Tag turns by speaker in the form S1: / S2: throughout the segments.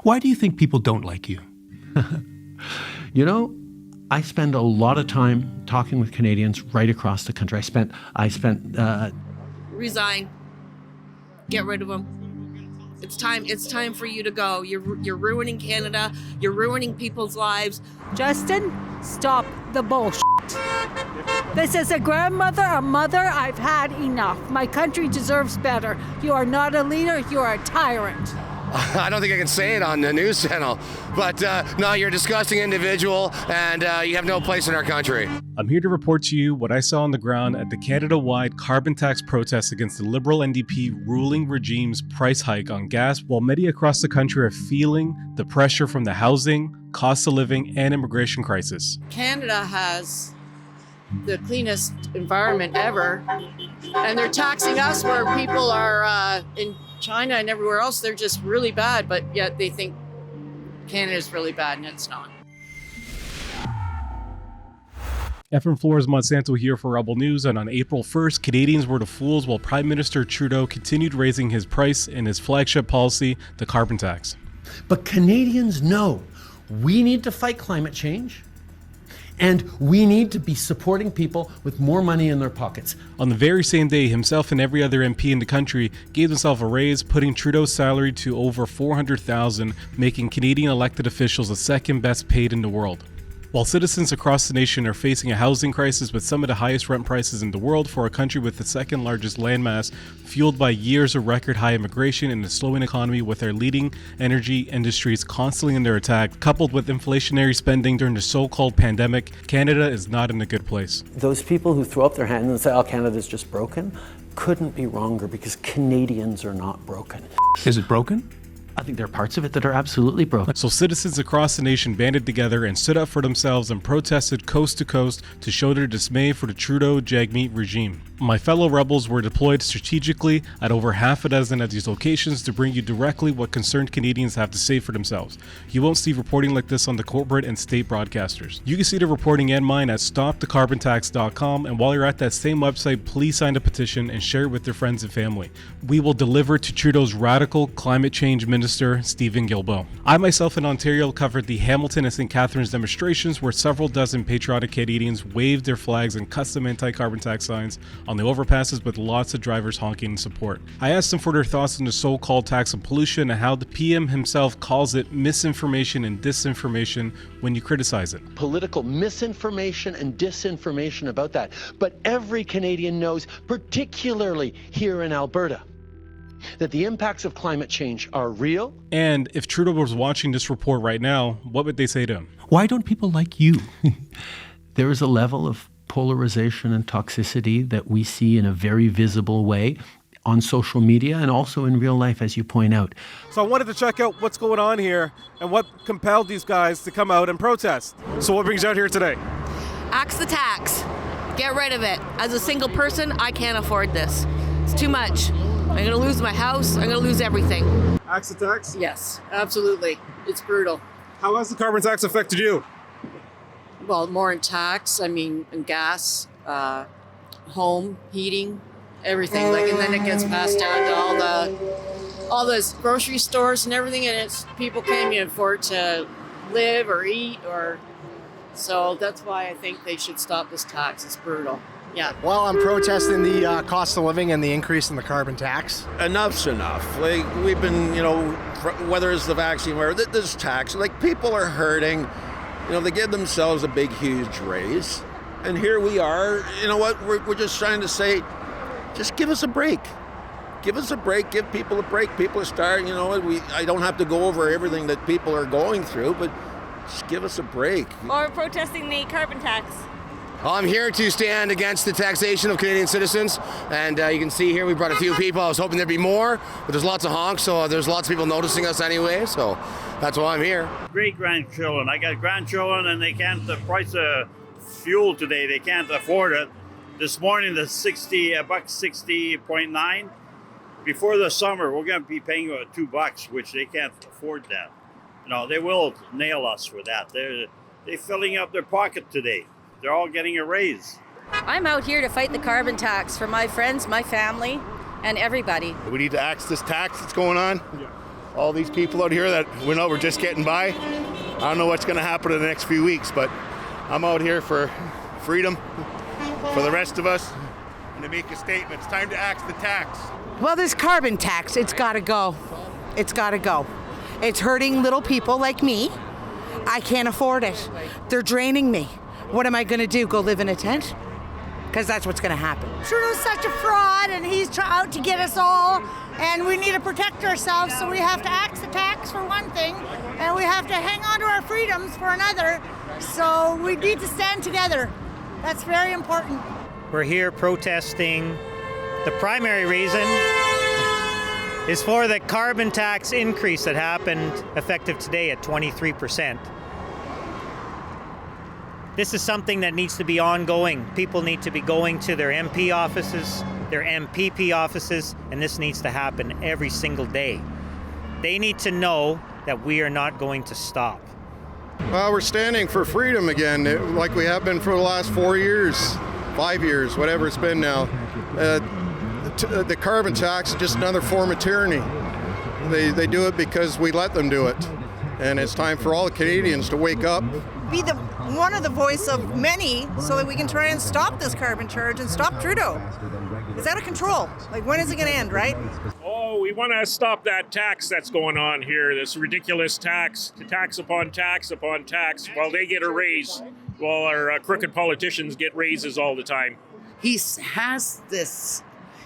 S1: Why do you think people don't like you?
S2: You know, I spend a lot of time talking with Canadians right across the country. I spent.
S3: Resign. Get rid of them. It's time for you to go. You're ruining Canada. You're ruining people's lives.
S4: Justin, stop the bullshit. This is a grandmother, a mother. I've had enough. My country deserves better. You are not a leader. You are a tyrant.
S5: I don't think I can say it on the news channel, but no, you're a disgusting individual, and you have no place in our country.
S6: I'm here to report to you what I saw on the ground at the Canada-wide carbon tax protests against the Liberal NDP ruling regime's price hike on gas, while many across the country are feeling the pressure from the housing, cost of living, and immigration crisis.
S3: Canada has the cleanest environment ever, and they're taxing us where people are in China and everywhere else. They're just really bad, but yet they think Canada's really bad, and it's not.
S6: Efren Flores Monsanto here for Rebel News, and on April 1st, Canadians were the fools while Prime Minister Trudeau continued raising his price in his flagship policy, the carbon tax.
S2: But Canadians know we need to fight climate change, and we need to be supporting people with more money in their pockets.
S6: On the very same day, himself and every other MP in the country gave themselves a raise, putting Trudeau's salary to over $400,000, making Canadian elected officials the second best paid in the world. While citizens across the nation are facing a housing crisis with some of the highest rent prices in the world for a country with the second largest landmass, fueled by years of record high immigration and a slowing economy with their leading energy industries constantly under attack, coupled with inflationary spending during the so-called pandemic, Canada is not in a good place.
S2: Those people who throw up their hands and say, oh, Canada's just broken, couldn't be wronger, because Canadians are not broken.
S1: Is it broken?
S2: I think there are parts of it that are absolutely broken.
S6: So citizens across the nation banded together and stood up for themselves and protested coast to coast to show their dismay for the Trudeau-Jagmeet regime. My fellow rebels were deployed strategically at over half a dozen of these locations to bring you directly what concerned Canadians have to say for themselves. You won't see reporting like this on the corporate and state broadcasters. You can see the reporting and mine at stopthecarbontax.com, and while you're at that same website, please sign a petition and share it with your friends and family. We will deliver to Trudeau's radical climate change Minister Stephen Guilbeault. I myself in Ontario covered the Hamilton and St. Catharines demonstrations, where several dozen patriotic Canadians waved their flags and custom anti-carbon tax signs on the overpasses, with lots of drivers honking in support. I asked them for their thoughts on the so-called tax of pollution and how the PM himself calls it misinformation and disinformation when you criticize it.
S2: Political misinformation and disinformation about that. But every Canadian knows, particularly here in Alberta, that the impacts of climate change are real.
S6: And if Trudeau was watching this report right now, what would they say to him?
S1: Why don't people like you?
S2: There is a level of polarization and toxicity that we see in a very visible way on social media and also in real life, as you point out.
S7: So I wanted to check out what's going on here and what compelled these guys to come out and protest. So what brings you out here today?
S3: Axe the tax. Get rid of it. As a single person, I can't afford this. It's too much. I'm going to lose my house. I'm going to lose everything.
S7: Axe the tax?
S3: Yes, absolutely. It's brutal.
S7: How has the carbon tax affected you?
S3: Well, more in tax, in gas, home, heating, everything. And then it gets passed down to all those grocery stores and everything, and it's people can't even afford to live or eat, so that's why I think they should stop this tax. It's brutal. Yeah.
S8: Well, I'm protesting the cost of living and the increase in the carbon tax.
S9: Enough's enough. We've been, whether it's the vaccine or this tax, people are hurting. They give themselves a big, huge raise. And here we are, we're just trying to say, just give us a break. Give us a break, give people a break. People are starting, I don't have to go over everything that people are going through, but just give us a break.
S10: Or protesting the carbon tax.
S5: I'm here to stand against the taxation of Canadian citizens, and you can see here we brought a few people. I was hoping there'd be more, but there's lots of honks, so there's lots of people noticing us anyway, so that's why I'm here.
S11: Great-grandchildren. I got grandchildren, and they can't, the price of fuel today, they can't afford it. This morning, the $60.9. Before the summer, we're going to be paying $2, which they can't afford that. They will nail us for that. They're filling up their pocket today. They're all getting a raise.
S10: I'm out here to fight the carbon tax for my friends, my family, and everybody.
S8: We need to axe this tax that's going on.
S7: Yeah.
S12: all these people out here that we know we're just getting by. I don't know what's going to happen in the next few weeks, but I'm out here for freedom for the rest of us and to make a statement. It's time to axe the tax.
S13: Well, this carbon tax, it's got to go. It's got to go. It's hurting little people like me. I can't afford it. They're draining me. What am I going to do? Go live in a tent? Because that's what's going to happen.
S14: Trudeau's such a fraud, and he's out to get us all, and we need to protect ourselves, so we have to axe the tax for one thing, and we have to hang on to our freedoms for another, so we need to stand together. That's very important.
S15: We're here protesting. The primary reason is for the carbon tax increase that happened effective today at 23%. This is something that needs to be ongoing. People need to be going to their MP offices, their MPP offices, and this needs to happen every single day. They need to know that we are not going to stop.
S16: Well, we're standing for freedom again, like we have been for the last 4 years, 5 years, whatever it's been now. The carbon tax is just another form of tyranny. They do it because we let them do it. And it's time for all the Canadians to wake up.
S14: Be one of the voice of many so that we can try and stop this carbon charge and stop Trudeau. It's out of control. Like, when is it going to end, right?
S17: Oh, we want to stop that tax that's going on here, this ridiculous tax, tax upon tax upon tax, while they get a raise, while our crooked politicians get raises all the time.
S18: He has this.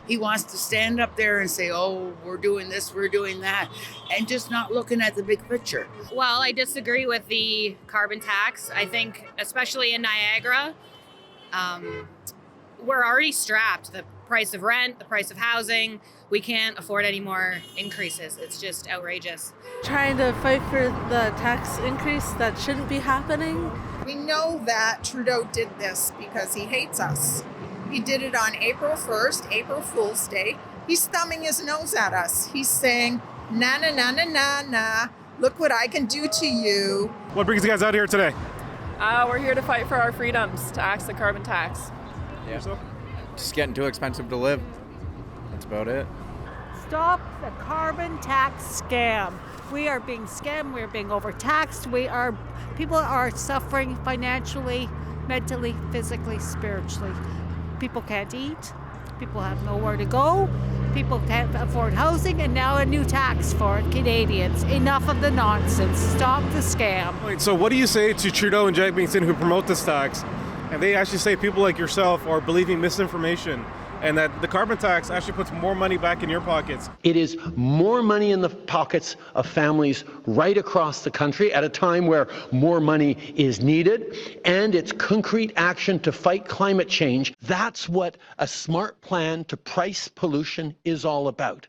S18: He wants to stand up there and say, oh, we're doing this, we're doing that, and just not looking at the big picture.
S10: Well, I disagree with the carbon tax. I think, especially in Niagara, we're already strapped. The price of rent, the price of housing, we can't afford any more increases. It's just outrageous.
S19: Trying to fight for the tax increase that shouldn't be happening.
S14: We know that Trudeau did this because he hates us. He did it on April 1st, April Fool's Day. He's thumbing his nose at us. He's saying, na na na na na na, look what I can do to you.
S7: What brings you guys out here today?
S20: We're here to fight for our freedoms, to axe the carbon tax.
S21: Yeah. Just getting too expensive to live. That's about it.
S4: Stop the carbon tax scam. We are being scammed. We are being overtaxed. People are suffering financially, mentally, physically, spiritually. People can't eat. People have nowhere to go. People can't afford housing, and now a new tax for Canadians. Enough of the nonsense. Stop the scam.
S7: Wait, so what do you say to Trudeau and Jack Meeting who promote this tax, and they actually say people like yourself are believing misinformation, and that the carbon tax actually puts more money back in your pockets?
S2: It is more money in the pockets of families right across the country at a time where more money is needed, and it's concrete action to fight climate change. That's what a smart plan to price pollution is all about.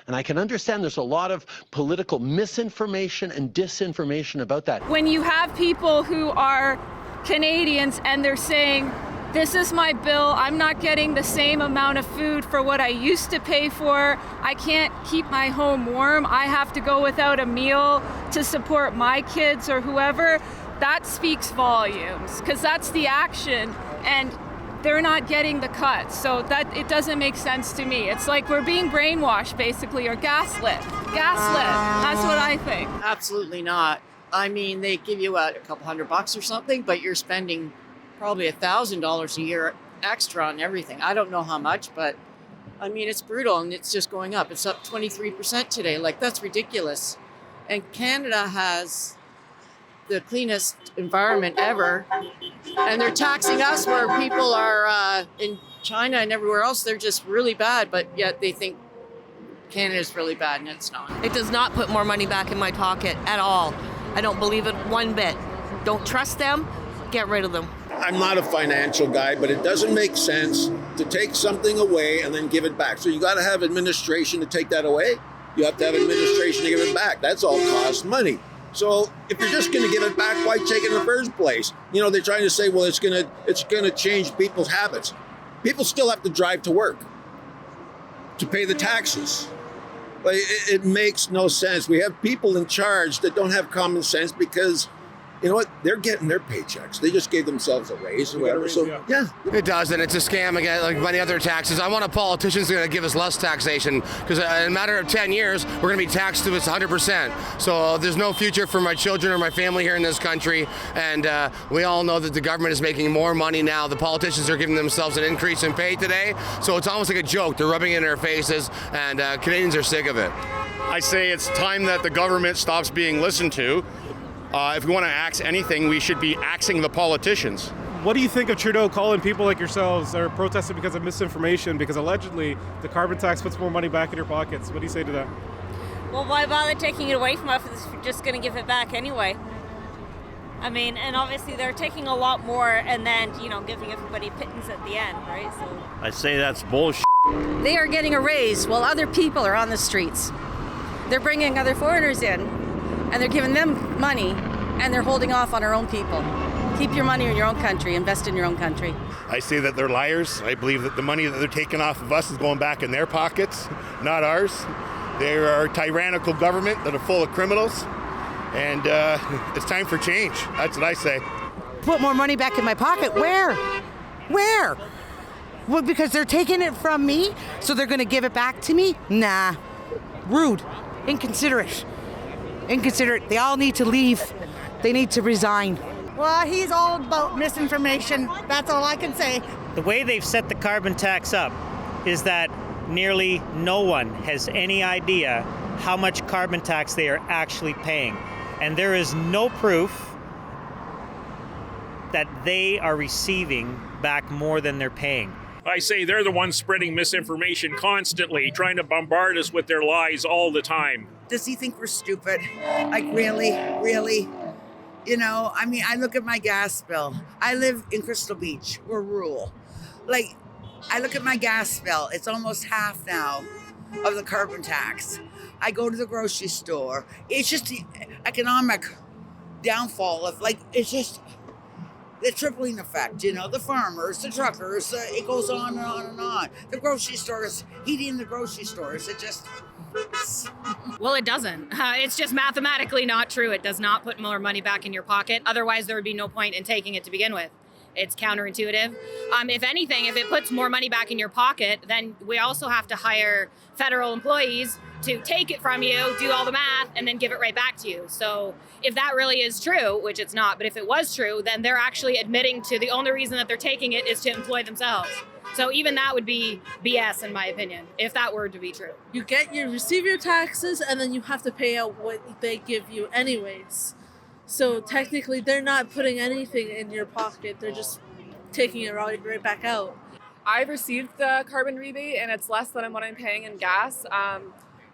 S2: And I can understand there's a lot of political misinformation and disinformation about that.
S20: When you have people who are Canadians and they're saying, this is my bill, I'm not getting the same amount of food for what I used to pay for, I can't keep my home warm, I have to go without a meal to support my kids or whoever, that speaks volumes, because that's the action, and they're not getting the cuts, so that it doesn't make sense to me. It's like we're being brainwashed, basically, or gaslit. That's what I think.
S3: Absolutely not. I mean, they give you a couple $100 or something, but you're spending probably $1,000 a year extra on everything. I don't know how much, but I mean, it's brutal, and it's just going up. It's up 23% today. Like, that's ridiculous. And Canada has the cleanest environment ever, and they're taxing us where people are in China and everywhere else. They're just really bad, but yet they think Canada's really bad, and it's not.
S22: It does not put more money back in my pocket at all. I don't believe it one bit. Don't trust them. Get rid of them.
S9: I'm not a financial guy, but it doesn't make sense to take something away and then give it back. So you got to have administration to take that away. You have to have administration to give it back. That's all cost money. So if you're just going to give it back, why take it in the first place? You know, they're trying to say, well, it's going to change people's habits. People still have to drive to work to pay the taxes. But it makes no sense. We have people in charge that don't have common sense because You know what? They're getting their paychecks. They just gave themselves a raise or whatever. So yeah,
S5: It does, and it's a scam again, like many other taxes. I want a politician who's going to give us less taxation, because in a matter of 10 years, we're going to be taxed to us 100%. So there's no future for my children or my family here in this country, and we all know that the government is making more money now. The politicians are giving themselves an increase in pay today, so it's almost like a joke. They're rubbing it in our faces, and Canadians are sick of it.
S1: I say it's time that the government stops being listened to. If we want to axe anything, we should be axing the politicians.
S7: What do you think of Trudeau calling people like yourselves that are protesting because of misinformation, because allegedly the carbon tax puts more money back in your pockets? What do you say to that?
S6: Well, why bother taking it away from us if they're just going to give it back anyway? I mean, and obviously they're taking a lot more and then, giving everybody pittance at the end, right? So
S11: I say that's bullshit.
S23: They are getting a raise while other people are on the streets. They're bringing other foreigners in, and they're giving them money, and they're holding off on our own people. Keep your money in your own country. Invest in your own country.
S1: I say that they're liars. I believe that the money that they're taking off of us is going back in their pockets, not ours. They are a tyrannical government that are full of criminals, and it's time for change. That's what I say.
S13: Put more money back in my pocket? Where? Where? Well, because they're taking it from me, so they're going to give it back to me? Nah. Rude. Inconsiderate. They all need to leave. They need to resign.
S14: Well, he's all about misinformation. That's all I can say.
S15: The way they've set the carbon tax up is that nearly no one has any idea how much carbon tax they are actually paying. And there is no proof that they are receiving back more than they're paying.
S17: I say they're the ones spreading misinformation constantly, trying to bombard us with their lies all the time.
S18: Does he think we're stupid? Like, really? I look at my gas bill. I live in Crystal Beach. We're rural. Like, I look at my gas bill. It's almost half now of the carbon tax. I go to the grocery store. It's just the economic downfall of, it's just the tripling effect, the farmers, the truckers, it goes on and on and on. The grocery stores, heating the grocery stores,
S10: Well, it doesn't. It's just mathematically not true. It does not put more money back in your pocket. Otherwise, there would be no point in taking it to begin with. It's counterintuitive. If anything, if it puts more money back in your pocket, then we also have to hire federal employees to take it from you, do all the math, and then give it right back to you. So if that really is true, which it's not, but if it was true, then they're actually admitting to the only reason that they're taking it is to employ themselves. So even that would be BS, in my opinion, if that were to be true.
S19: You receive your taxes, and then you have to pay out what they give you anyways. So technically, they're not putting anything in your pocket. They're just taking it right back out.
S24: I've received the carbon rebate, and it's less than what I'm paying in gas.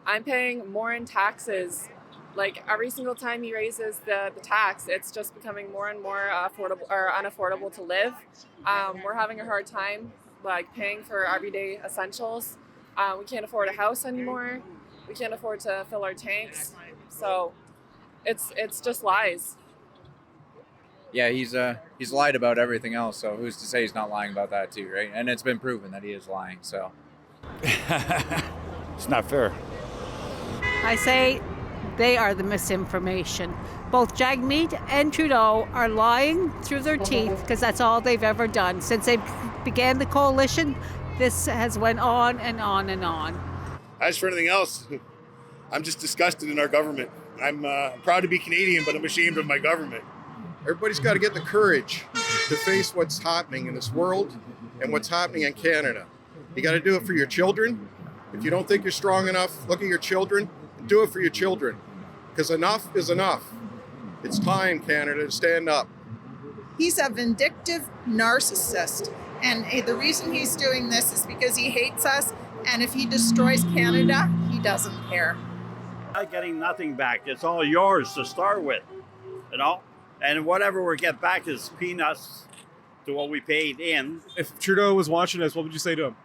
S24: I'm paying more in taxes. Like, every single time he raises the tax, it's just becoming more and more affordable or unaffordable to live. We're having a hard time paying for everyday essentials. We can't afford a house anymore. We can't afford to fill our tanks. So it's just lies.
S21: Yeah, he's lied about everything else, so who's to say he's not lying about that too, right? And it's been proven that he is lying, so.
S25: It's not fair.
S4: I say they are the misinformation. Both Jagmeet and Trudeau are lying through their teeth because that's all they've ever done. Since they began the coalition, this has went on and on and on.
S1: As for anything else, I'm just disgusted in our government. I'm proud to be Canadian, but I'm ashamed of my government.
S16: Everybody's got to get the courage to face what's happening in this world and what's happening in Canada. You got to do it for your children. If you don't think you're strong enough, look at your children and do it for your children. Because enough is enough. It's time, Canada, to stand up.
S26: He's a vindictive narcissist. And the reason he's doing this is because he hates us. And if he destroys Canada, he doesn't care.
S11: Not getting nothing back. It's all yours to start with, And whatever we get back is peanuts to what we paid in.
S7: If Trudeau was watching us, what would you say to him?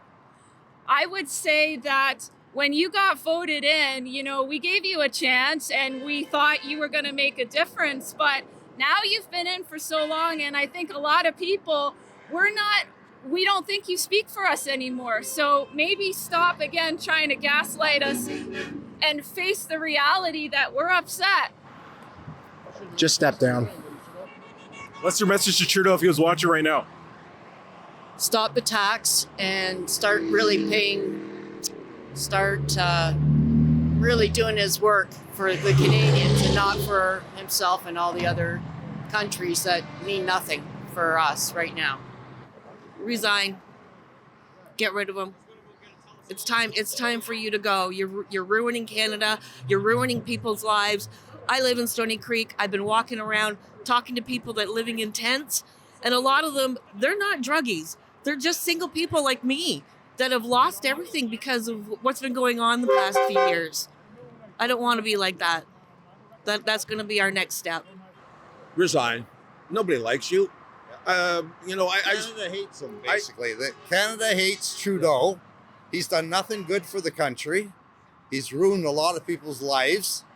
S20: I would say that when you got voted in, we gave you a chance and we thought you were going to make a difference. But now you've been in for so long, and I think a lot of people, we don't think you speak for us anymore. So maybe stop again trying to gaslight us and face the reality that we're upset.
S8: Just step down.
S7: What's your message to Trudeau if he was watching right now?
S2: Stop the tax and start really really doing his work for the Canadians and not for himself and all the other countries that mean nothing for us right now. Resign. Get rid of him. It's time for you to go. You're ruining Canada. You're ruining people's lives. I live in Stony Creek. I've been walking around talking to people that living in tents, and a lot of them, they're not druggies. They're just single people like me that have lost everything because of what's been going on the past few years. I don't want to be like that. That's going to be our next step.
S3: Resign. Nobody likes you.
S9: Canada hates him, basically. Canada hates Trudeau. He's done nothing good for the country. He's ruined a lot of people's lives.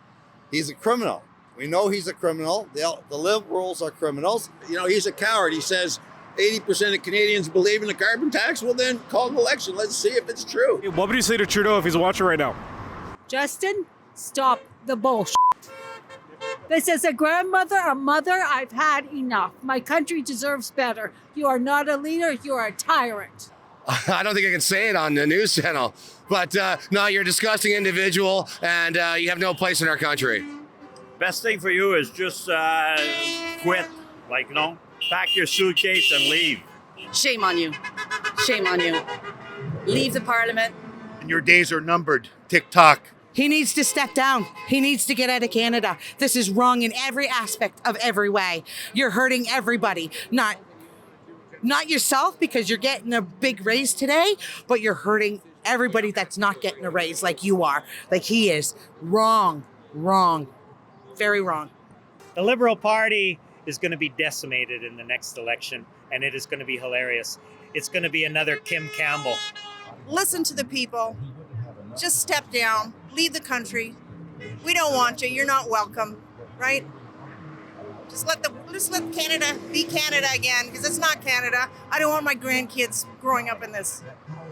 S9: He's a criminal. We know he's a criminal. The Liberals are criminals.
S3: He's a coward. He says 80% of Canadians believe in the carbon tax. Well, then call an election. Let's see if it's true.
S7: What would you say to Trudeau if he's watching right now?
S4: Justin, stop the bullshit. This is a grandmother, a mother. I've had enough. My country deserves better. You are not a leader. You are a tyrant.
S5: I don't think I can say it on the news channel, but no, you're a disgusting individual, and you have no place in our country.
S11: Best thing for you is just quit. Pack your suitcase and leave.
S2: Shame on you. Shame on you. Leave the parliament.
S1: And your days are numbered. TikTok.
S13: He needs to step down. He needs to get out of Canada. This is wrong in every aspect of every way. You're hurting everybody, not yourself because you're getting a big raise today, but you're hurting everybody that's not getting a raise like you are, like he is. Wrong, very wrong.
S15: The Liberal Party is going to be decimated in the next election, and it is going to be hilarious. It's going to be another Kim Campbell.
S12: Listen to the people. Just step down. Leave the country. We don't want you. You're not welcome, right? Just let Canada be Canada again, because it's not Canada. I don't want my grandkids growing up in this.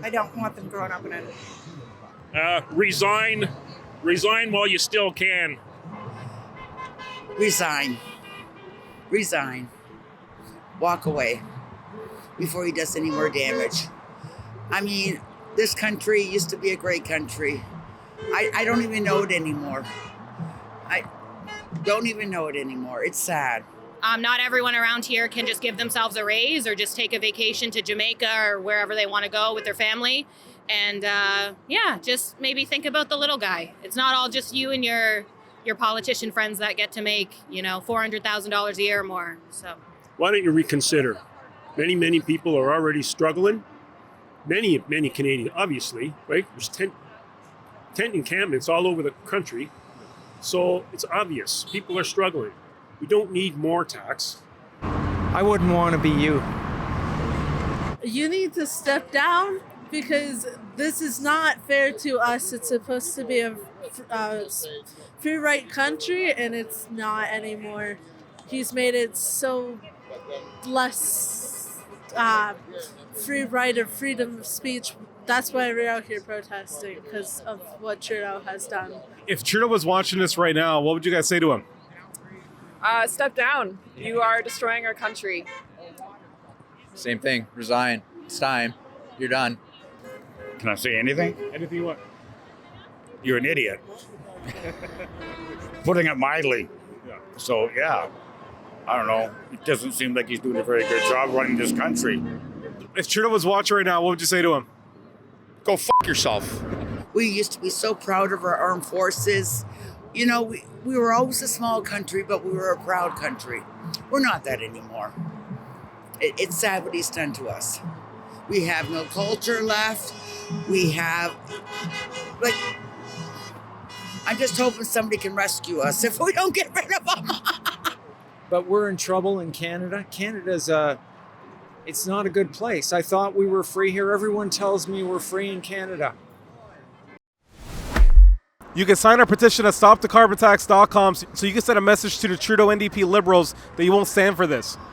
S12: I don't want them growing up in it.
S17: Resign while you still can.
S18: Resign. Walk away before he does any more damage. I mean, this country used to be a great country. I don't even know it anymore. I don't even know it anymore. It's sad.
S10: Not everyone around here can just give themselves a raise or just take a vacation to Jamaica or wherever they want to go with their family. And just maybe think about the little guy. It's not all just you and your politician friends that get to make, $400,000 a year or more. So
S17: Why don't you reconsider? Many people are already struggling. Many Canadians, obviously, right? There's tent encampments all over the country. So it's obvious. People are struggling. We don't need more tax.
S22: I wouldn't want to be you.
S19: You need to step down because this is not fair to us. It's supposed to be a free right country, and it's not anymore. He's made it so less free right of freedom of speech. That's why we're out here protesting, because of what Trudeau has done.
S7: If Trudeau was watching this right now, what would you guys say to him?
S24: Step down. You are destroying our country.
S21: Same thing. Resign. It's time. You're done.
S25: Can I say anything?
S7: Anything you want.
S25: You're an idiot. Putting it mildly.
S7: Yeah.
S25: So, yeah. I don't know. It doesn't seem like he's doing a very good job running this country.
S7: If Trudeau was watching right now, what would you say to him?
S1: Go f*** yourself.
S18: We used to be so proud of our armed forces. We were always a small country, but we were a proud country. We're not that anymore. It's sad what he's done to us. We have no culture left. We have, I'm just hoping somebody can rescue us if we don't get rid of them.
S22: But we're in trouble in Canada. Canada's it's not a good place. I thought we were free here. Everyone tells me we're free in Canada.
S7: You can sign our petition at stopthecarbontax.com so you can send a message to the Trudeau NDP Liberals that you won't stand for this.